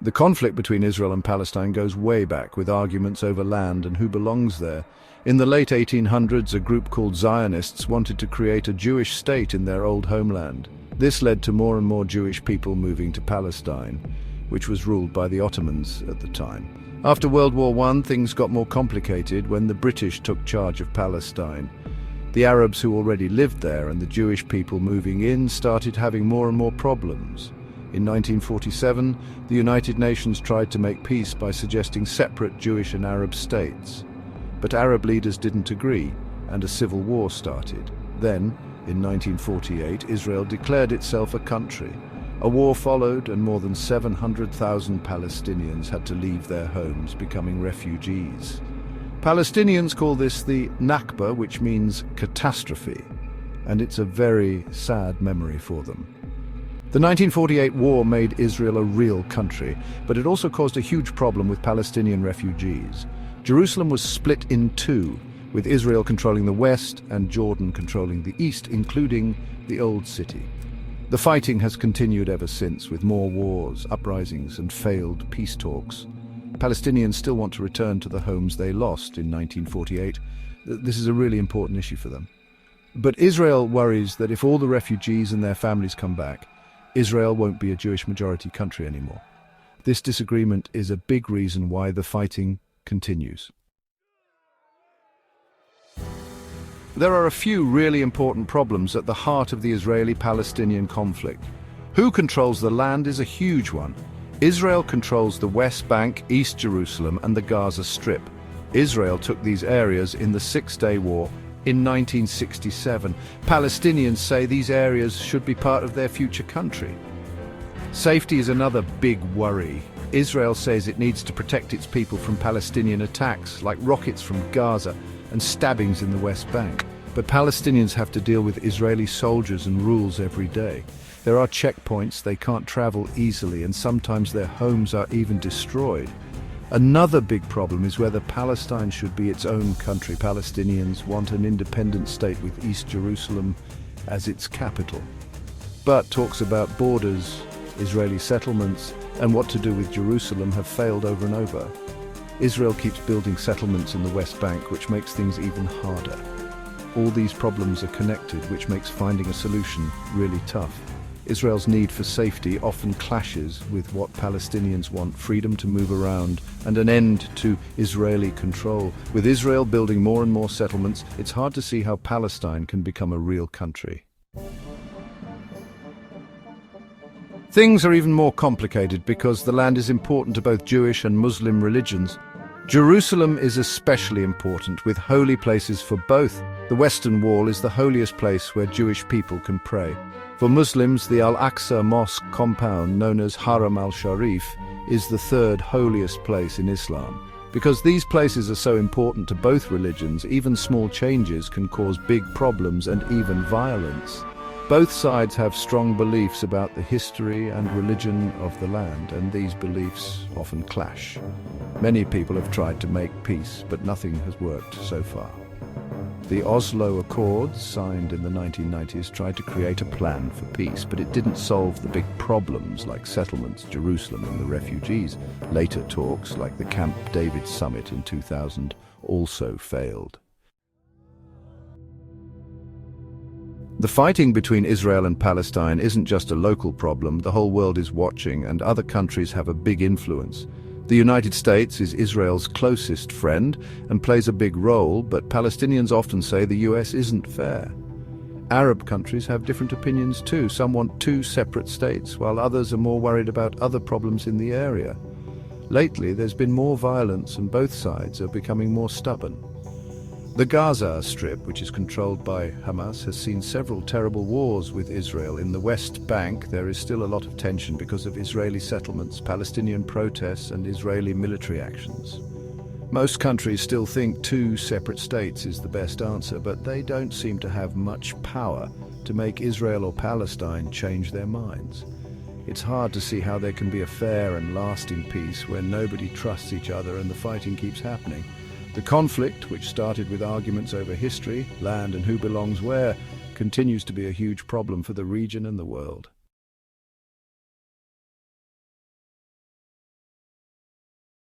The conflict between Israel and Palestine goes way back, with arguments over land and who belongs there. In the late 1800s, a group called Zionists wanted to create a Jewish state in their old homeland. This led to more and more Jewish people moving to Palestine, which was ruled by the Ottomans at the time. After World War I, things got more complicated when the British took charge of Palestine. The Arabs who already lived there and the Jewish people moving in started having more and more problems. In 1947, the United Nations tried to make peace by suggesting separate Jewish and Arab states. But Arab leaders didn't agree, and a civil war started. Then, in 1948, Israel declared itself a country. A war followed, and more than 700,000 Palestinians had to leave their homes, becoming refugees. Palestinians call this the Nakba, which means catastrophe, and it's a very sad memory for them. The 1948 war made Israel a real country, but it also caused a huge problem with Palestinian refugees. Jerusalem was split in two, with Israel controlling the west and Jordan controlling the east, including the Old City. The fighting has continued ever since, with more wars, uprisings, and failed peace talks. Palestinians still want to return to the homes they lost in 1948. This is a really important issue for them. But Israel worries that if all the refugees and their families come back, Israel won't be a Jewish majority country anymore. This disagreement is a big reason why the fighting continues. There are a few really important problems at the heart of the Israeli-Palestinian conflict. Who controls the land is a huge one. Israel controls the West Bank, East Jerusalem, and the Gaza Strip. Israel took these areas in the Six-Day War in 1967. Palestinians say these areas should be part of their future country. Safety is another big worry. Israel says it needs to protect its people from Palestinian attacks, like rockets from Gaza and stabbings in the West Bank. But Palestinians have to deal with Israeli soldiers and rules every day. There are checkpoints, they can't travel easily, and sometimes their homes are even destroyed. Another big problem is whether Palestine should be its own country. Palestinians want an independent state with East Jerusalem as its capital. But talks about borders, Israeli settlements, and what to do with Jerusalem have failed over and over. Israel keeps building settlements in the West Bank, which makes things even harder. All these problems are connected, which makes finding a solution really tough. Israel's need for safety often clashes with what Palestinians want: freedom to move around and an end to Israeli control. With Israel building more and more settlements, it's hard to see how Palestine can become a real country. Things are even more complicated because the land is important to both Jewish and Muslim religions. Jerusalem is especially important, with holy places for both. The Western Wall is the holiest place where Jewish people can pray. For Muslims, the Al-Aqsa Mosque compound, known as Haram al-Sharif, is the third holiest place in Islam. Because these places are so important to both religions, even small changes can cause big problems and even violence. Both sides have strong beliefs about the history and religion of the land, and these beliefs often clash. Many people have tried to make peace, but nothing has worked so far. The Oslo Accords, signed in the 1990s, tried to create a plan for peace, but it didn't solve the big problems like settlements, Jerusalem, and the refugees. Later talks, like the Camp David summit in 2000, also failed. The fighting between Israel and Palestine isn't just a local problem. The whole world is watching, and other countries have a big influence. The United States is Israel's closest friend and plays a big role, but Palestinians often say the US isn't fair. Arab countries have different opinions too. Some want two separate states, while others are more worried about other problems in the area. Lately, there's been more violence, and both sides are becoming more stubborn. The Gaza Strip, which is controlled by Hamas, has seen several terrible wars with Israel. In the West Bank, there is still a lot of tension because of Israeli settlements, Palestinian protests, and Israeli military actions. Most countries still think two separate states is the best answer, but they don't seem to have much power to make Israel or Palestine change their minds. It's hard to see how there can be a fair and lasting peace when nobody trusts each other and the fighting keeps happening. The conflict, which started with arguments over history, land, and who belongs where, continues to be a huge problem for the region and the world.